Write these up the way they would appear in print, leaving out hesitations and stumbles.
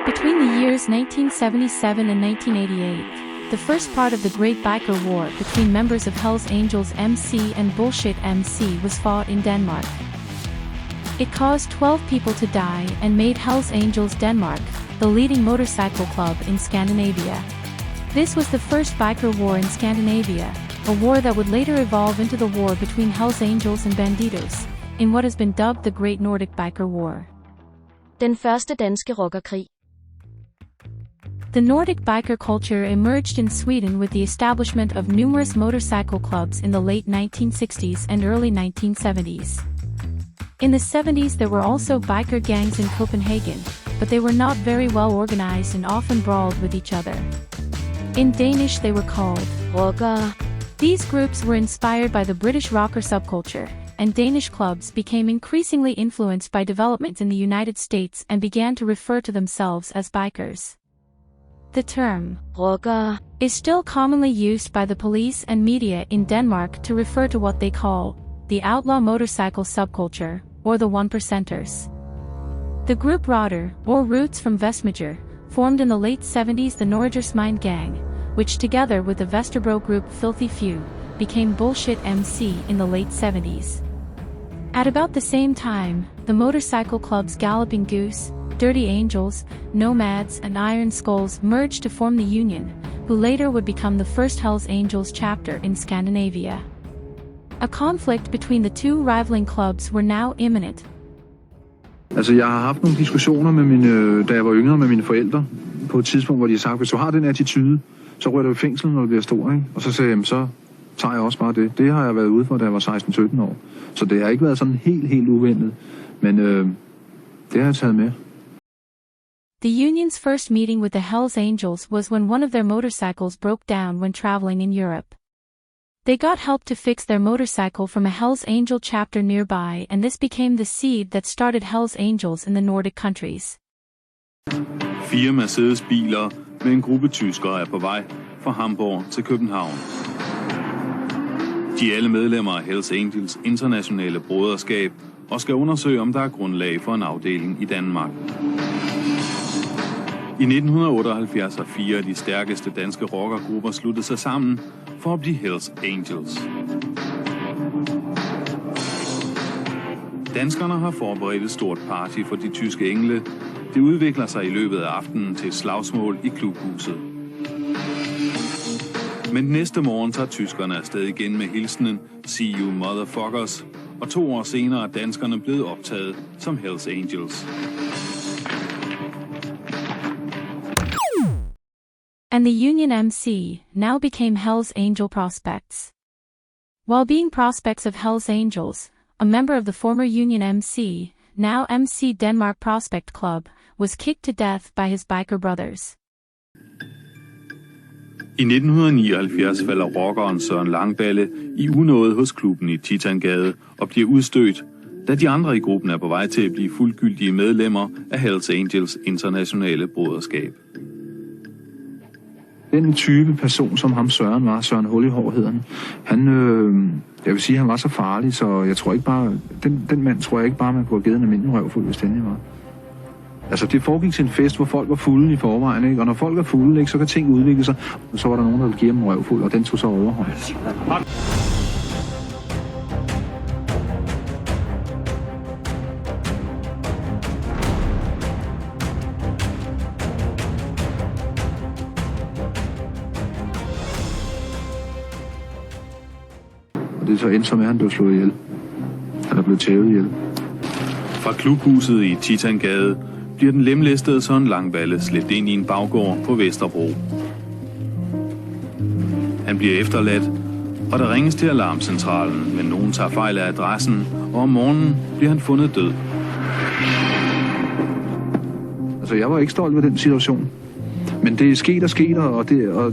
Between the years 1977 and 1988, the first part of the Great Biker War between members of Hells Angels MC and Bullshit MC was fought in Denmark. It caused 12 people to die and made Hells Angels Denmark the leading motorcycle club in Scandinavia. This was the first biker war in Scandinavia, a war that would later evolve into the war between Hells Angels and Bandidos, in what has been dubbed the Great Nordic Biker War. Den første danske rockerkrig. The Nordic biker culture emerged in Sweden with the establishment of numerous motorcycle clubs in the late 1960s and early 1970s. In the 70s there were also biker gangs in Copenhagen, but they were not very well organized and often brawled with each other. In Danish they were called rockere. These groups were inspired by the British rocker subculture, and Danish clubs became increasingly influenced by developments in the United States and began to refer to themselves as bikers. The term rockere is still commonly used by the police and media in Denmark to refer to what they call the outlaw motorcycle subculture, or the 1%ers. The group Rotter, or Roots from Vestmager, formed in the late 70s the Norgesmine gang, which together with the Vesterbro group Filthy Few, became Bullshit MC in the late 70s. At about the same time, the motorcycle clubs Galloping Goose, Dirty Angels, Nomads and Iron Skulls merged to form the Union, who later would become the first Hells Angels chapter in Scandinavia. A conflict between the two rivaling clubs were now imminent. Altså, jeg har haft nogle diskussioner med mine, da jeg var yngre med mine forældre, på et tidspunkt, hvor de har sagt, hvis du har den attitude, så rører du i fængsel, når du bliver stor, ikke? Og så sagde jeg, så tager jeg også bare det. Det har jeg været ude for, da jeg var 16-17 år. Så det har ikke været sådan helt uventet, men det har jeg taget med. The Union's first meeting with the Hells Angels was when one of their motorcycles broke down when traveling in Europe. They got help to fix their motorcycle from a Hells Angel chapter nearby, and this became the seed that started Hells Angels in the Nordic countries. 4 Mercedes-biler med en gruppe tyskere er på vej fra Hamburg til København. De er alle medlemmer af Hells Angels internationale broderskab og skal undersøge, om der er grundlag for en afdeling i Danmark. I 1978 har 4 af de stærkeste danske rockergrupper sluttet sig sammen for at blive Hells Angels. Danskerne har forberedt et stort party for de tyske engle. Det udvikler sig i løbet af aftenen til et slagsmål i klubhuset. Men næste morgen tager tyskerne afsted igen med hilsenen "See you motherfuckers", og 2 år senere er danskerne blevet optaget som Hells Angels. And the Union MC now became Hells Angel Prospects. While being prospects of Hells Angels, a member of the former Union MC, now MC Denmark Prospect Club, was kicked to death by his biker brothers. I 1979 falder rockeren Søren Langballe i unåde hos klubben i Titangade og bliver udstødt, da de andre i gruppen er på vej til at blive fuldgyldige medlemmer af Hells Angels internationale broderskab. Den type person, som ham Søren var, Søren Hul i hår hedder han, jeg vil sige, han var så farlig, så jeg tror ikke bare, den mand tror jeg ikke bare, man kunne have givet en almindelig røvfuld, hvis den var. Altså, det foregik til en fest, hvor folk var fulde i forvejen, ikke? Og når folk er fulde, ikke, så kan ting udvikle sig. Og så var der nogen, der ville give dem en røvfuld, og den tog så overhånd. Og det så endte som, at han blev slået ihjel. Eller blev tævet ihjel. Fra klubhuset i Titangade bliver den lemlæstede Søren Langballe slæbt ind i en baggård på Vesterbro. Han bliver efterladt, og der ringes til alarmcentralen, men nogen tager fejl af adressen, og om morgenen bliver han fundet død. Altså, jeg var ikke stolt ved den situation. Men det er sket,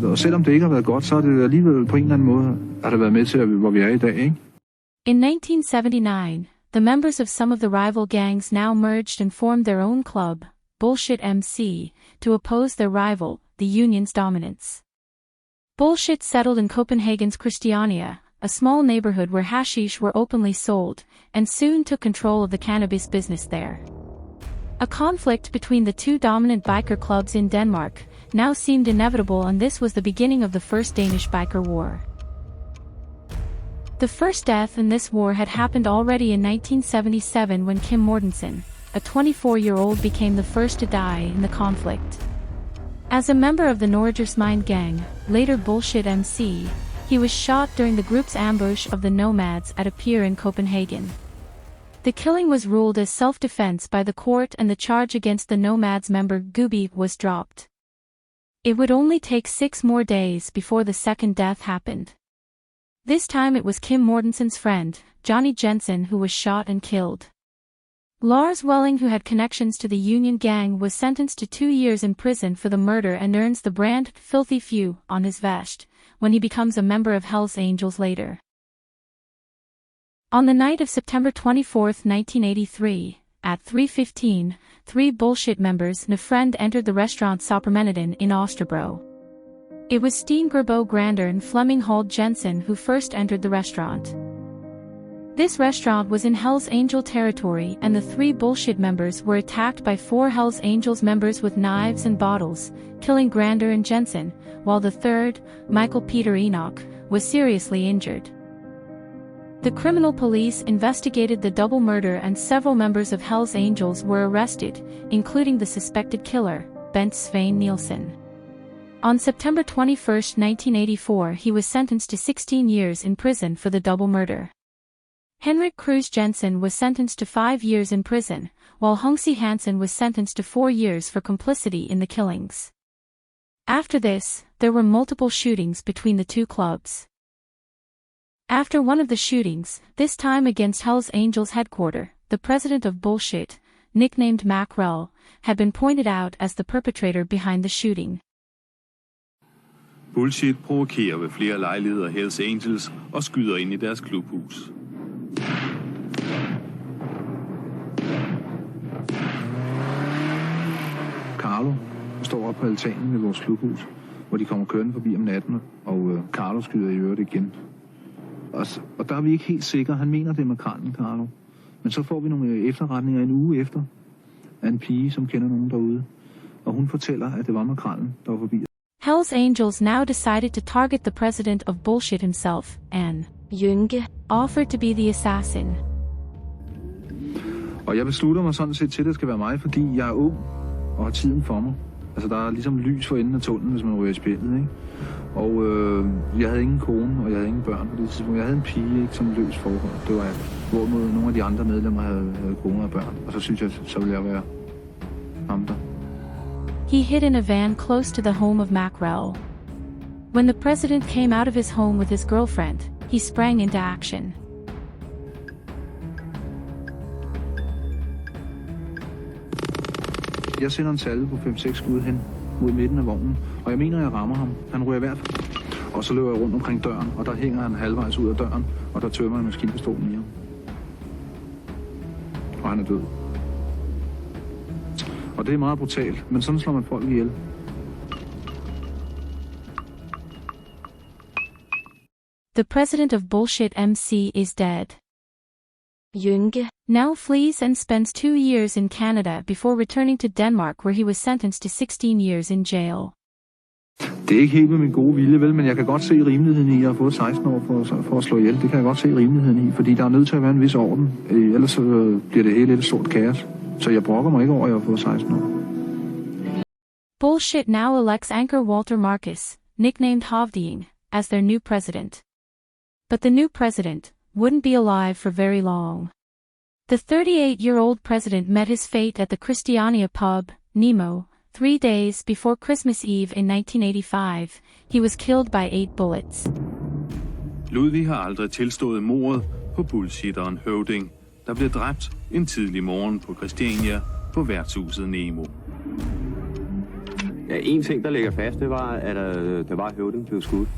og selvom det ikke har været godt, så er det alligevel på en eller anden måde, har det været med til, hvor vi er i dag, ikke? In 1979, the members of some of the rival gangs now merged and formed their own club, Bullshit MC, to oppose their rival, the Union's dominance. Bullshit settled in Copenhagen's Christiania, a small neighborhood where hashish were openly sold, and soon took control of the cannabis business there. A conflict between the two dominant biker clubs in Denmark now seemed inevitable, and this was the beginning of the First Danish Biker War. The first death in this war had happened already in 1977 when Kim Mortensen, a 24-year-old, became the first to die in the conflict. As a member of the Norges Mind gang, later Bullshit MC, he was shot during the group's ambush of the nomads at a pier in Copenhagen. The killing was ruled as self-defense by the court, and the charge against the nomads member Uppbeat was dropped. It would only take 6 more days before the second death happened. This time it was Kim Mortensen's friend, Johnny Jensen, who was shot and killed. Lars Welling, who had connections to the Union gang, was sentenced to 2 years in prison for the murder and earns the brand Filthy Few on his vest when he becomes a member of Hells Angels later. On the night of September 24, 1983, at 3:15, 3 Bullshit members and a friend entered the restaurant Soppermeniden in Osterbro. It was Steen Gerbo Grander and Flemming Hald Jensen who first entered the restaurant. This restaurant was in Hells Angel territory, and the 3 Bullshit members were attacked by 4 Hells Angels members with knives and bottles, killing Grander and Jensen, while the third, Michael Peter Enoch, was seriously injured. The criminal police investigated the double murder, and several members of Hells Angels were arrested, including the suspected killer, Bent Svein Nielsen. On September 21, 1984, he was sentenced to 16 years in prison for the double murder. Henrik Cruz Jensen was sentenced to 5 years in prison, while Hungsi Hansen was sentenced to 4 years for complicity in the killings. After this, there were multiple shootings between the two clubs. After one of the shootings, this time against Hells Angels headquarters, the president of Bullshit, nicknamed Mackerel, had been pointed out as the perpetrator behind the shooting. Bullshit provokerer ved flere lejligheder Hells Angels og skyder ind i deres klubhus. Carlo står oppe på altanen ved vores klubhus, hvor de kommer kørende forbi om natten, og Carlo skyder i øvrigt igen. Og der er vi ikke helt sikre. Han mener, det er makrellen, Carlo. Men så får vi nogle efterretninger en uge efter af en pige, som kender nogen derude. Og hun fortæller, at det var makrellen, der var forbi. Hells Angels now decided to target the president of Bullshit himself, and Jønke offered to be the assassin. Og jeg beslutter mig sådan set til, at det skal være mig, fordi jeg er ung og har tiden for mig. Altså, der er ligesom lys for enden af tunnelen, hvis man ryger i spillet, ikke? Og jeg havde ingen kone, og jeg havde ingen børn på det tidspunkt. Jeg havde en pige, ikke, som løs forhold. Det var jeg. Hvorimod nogle af de andre medlemmer havde kone og børn. Og så synes jeg, så ville jeg være ham der. He hid in a van close to the home of Mackerel. When the president came out of his home with his girlfriend, he sprang into action. Jeg sender en salve på 5-6 skud hen mod midten af vognen, og jeg mener, jeg rammer ham. Han ryger i hvert fald. Og så løber jeg rundt omkring døren, og der hænger han halvvejs ud af døren, og der tømmer jeg maskinpistolen i ham. Og han er død. Og det er meget brutalt, men sådan slår man folk ihjel. The president of Bullshit MC is dead. Jønke now flees and spends 2 years in Canada before returning to Denmark, where he was sentenced to 16 years in jail. Det er ikke helt med min gode vilje, vel, men jeg kan godt se rimeligheden i, at jeg har fået 16 år for at slå ihjel. Det kan jeg godt se rimeligheden i, fordi der er nødt til at være en vis orden. Ellers så bliver det hele et stort kaos. Så jeg brokker mig ikke over, at jeg har fået 16 år. Bullshit now elects anchor Walter Marcus, nicknamed Hovding, as their new president. But the new president wouldn't be alive for very long. The 38-year-old president met his fate at the Christiania pub, Nemo, 3 days before Christmas Eve in 1985. He was killed by 8 bullets. Ludvig har aldrig tilstået mordet på bullshitteren Høvding, der blev dræbt en tidlig morgen på Christiania på værtshuset Nemo. Ja, en ting, der ligger fast, det var, at der var Høvding blev skudt.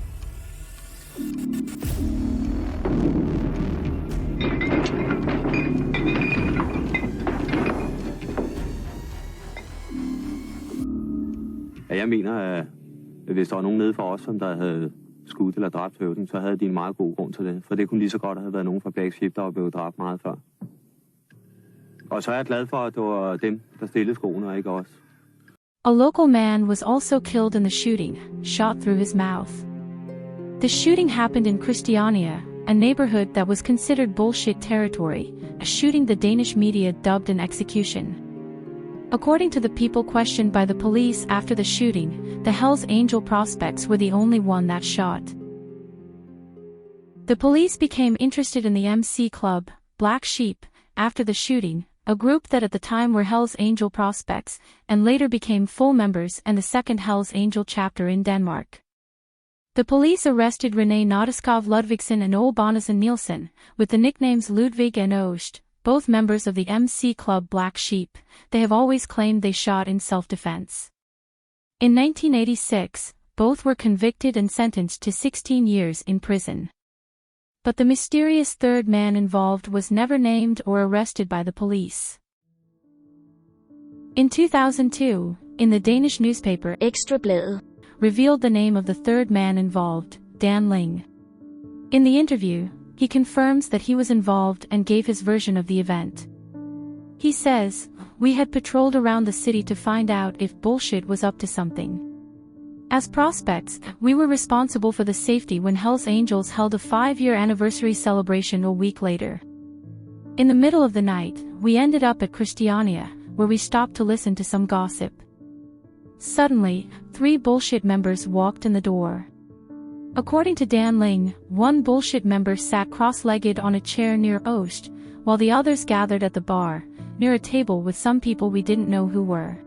Ja, jeg mener, at hvis der var nogen nede for os, som der havde skudt eller dræbt Høvding, så havde de en meget god grund til det. For det kunne lige så godt have været nogen fra Black Sheep, der var blevet dræbt meget før. Og så er jeg glad for, at det var dem, der stillede skoene, og ikke os. A local man was also killed in the shooting, shot through his mouth. The shooting happened in Christiania, a neighborhood that was considered bullshit territory, a shooting the Danish media dubbed an execution. According to the people questioned by the police after the shooting, the Hells Angel prospects were the only one that shot. The police became interested in the MC club, Black Sheep, after the shooting, a group that at the time were Hells Angel prospects, and later became full members and the second Hells Angel chapter in Denmark. The police arrested René Notteskov Ludvigsen and Ole Bonnesen Nielsen, with the nicknames Ludvig and Oost, both members of the MC club Black Sheep. They have always claimed they shot in self-defense. In 1986, both were convicted and sentenced to 16 years in prison. But the mysterious third man involved was never named or arrested by the police. In 2002, in the Danish newspaper Ekstrabladet revealed the name of the third man involved, Dan Ling. In the interview, he confirms that he was involved and gave his version of the event. He says, "We had patrolled around the city to find out if bullshit was up to something. As prospects, we were responsible for the safety when Hells Angels held a 5-year anniversary celebration a week later. In the middle of the night, we ended up at Christiania, where we stopped to listen to some gossip. Suddenly, 3 bullshit members walked in the door. According to Dan Ling, one bullshit member sat cross-legged on a chair near Oost, while the others gathered at the bar, near a table with some people we didn't know who were.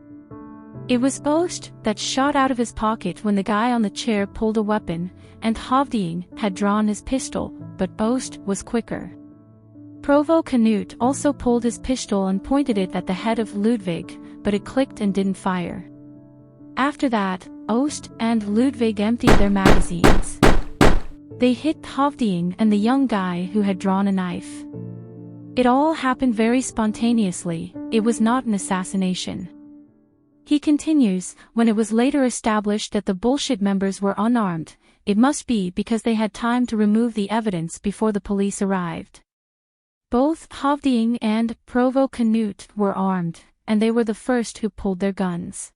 It was Oost that shot out of his pocket when the guy on the chair pulled a weapon, and Hovding had drawn his pistol, but Oost was quicker. Provo Canute also pulled his pistol and pointed it at the head of Ludvig, but it clicked and didn't fire. After that, Oost and Ludvig emptied their magazines. They hit Hovding and the young guy who had drawn a knife. It all happened very spontaneously, it was not an assassination." He continues, "When it was later established that the bullshit members were unarmed, it must be because they had time to remove the evidence before the police arrived. Both Hovding and Provo Canute were armed, and they were the first who pulled their guns."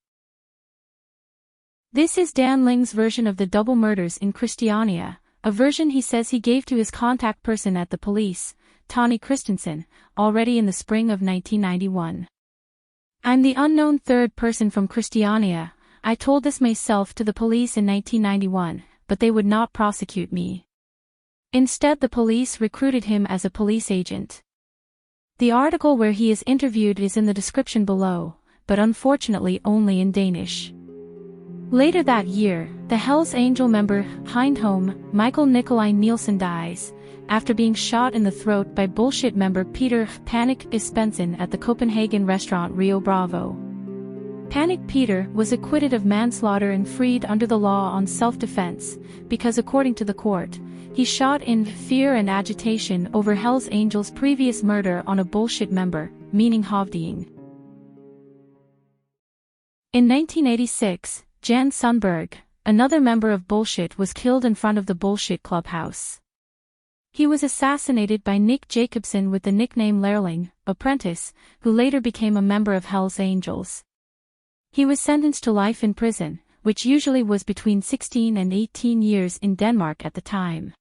This is Dan Ling's version of the double murders in Christiania, a version he says he gave to his contact person at the police, Tony Christensen, already in the spring of 1991. "I'm the unknown third person from Christiania. I told this myself to the police in 1991, but they would not prosecute me. Instead, the police recruited him as a police agent." The article where he is interviewed is in the description below, but unfortunately only in Danish. Later that year, the Hells Angel member, Hindholm, Michael Nikolai Nielsen dies, after being shot in the throat by bullshit member Peter Panic Espensen at the Copenhagen restaurant Rio Bravo. Panic Peter was acquitted of manslaughter and freed under the law on self-defense, because according to the court, he shot in fear and agitation over Hells Angels' previous murder on a bullshit member, meaning Hovding. In 1986, Jan Sundberg, another member of Bullshit, was killed in front of the Bullshit clubhouse. He was assassinated by Nick Jacobsen with the nickname Lærling, apprentice, who later became a member of Hells Angels. He was sentenced to life in prison, which usually was between 16 and 18 years in Denmark at the time.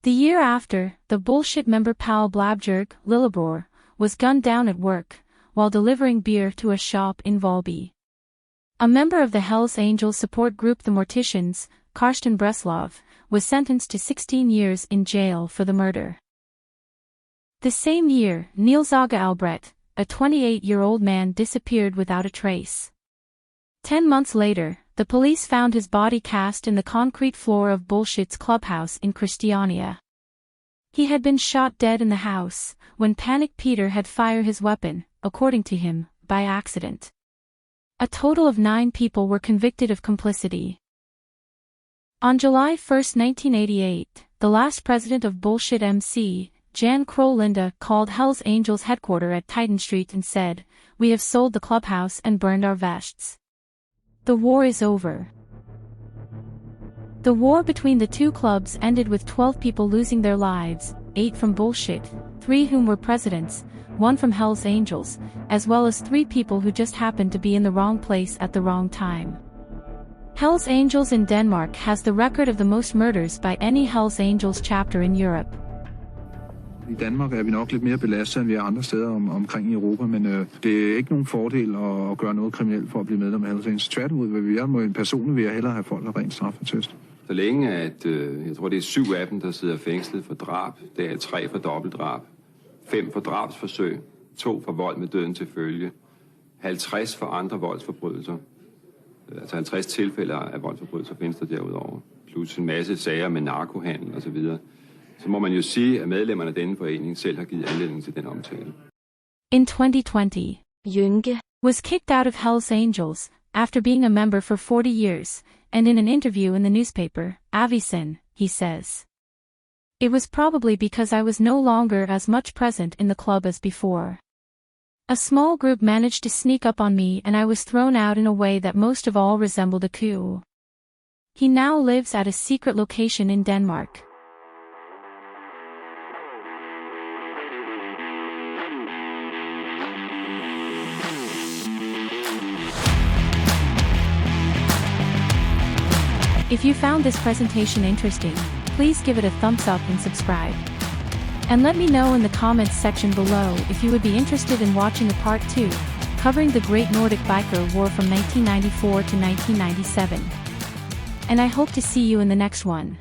The year after, the Bullshit member Paul Blabjerg Lillebror was gunned down at work, while delivering beer to a shop in Valby. A member of the Hells Angels support group The Morticians, Karsten Breslov, was sentenced to 16 years in jail for the murder. The same year, Niels Åge Albrecht, a 28-year-old man, disappeared without a trace. 10 months later, the police found his body cast in the concrete floor of Bullshit's clubhouse in Christiania. He had been shot dead in the house, when Panic Peter had fired his weapon, according to him, by accident. A total of 9 people were convicted of complicity. On July 1, 1988, the last president of Bullshit MC, Jan Kroll-Linde, called Hells Angels headquarters at Titan Street and said, "We have sold the clubhouse and burned our vests. The war is over." The war between the two clubs ended with 12 people losing their lives, 8 from Bullshit, 3 whom were presidents, 1 from Hells Angels, as well as 3 people who just happened to be in the wrong place at the wrong time. Hells Angels in Denmark has the record of the most murders by any Hells Angels chapter in Europe. I Danmark er vi nok lidt mere belastet, end vi er andre steder omkring i Europa, men det er ikke nogen fordel at gøre noget kriminelt for at blive medlem af Hells Angels. Tværtimod, hvad vi er med en person, vil jeg hellere have folk, der rent straffetest. Så længe at, jeg tror det er 7 af dem, der sidder fængslet for drab, det er 3 for dobbeltdrab, 5 for drabsforsøg, 2 for vold med døden til følge, 50 for andre voldsforbrydelser, altså 50 tilfælde af voldsforbrydelser findes der derudover, plus en masse sager med narkohandel osv., så må man jo sige, at medlemmerne af denne forening selv har givet anledning til den omtale. In 2020, Jønke, was kicked out of Hells Angels after being a member for 40 years, and in an interview in the newspaper, Avisen, he says, "It was probably because I was no longer as much present in the club as before. A small group managed to sneak up on me and I was thrown out in a way that most of all resembled a coup." He now lives at a secret location in Denmark. If you found this presentation interesting, please give it a thumbs up and subscribe. And let me know in the comments section below if you would be interested in watching a part 2, covering the Great Nordic Biker War from 1994 to 1997. And I hope to see you in the next one.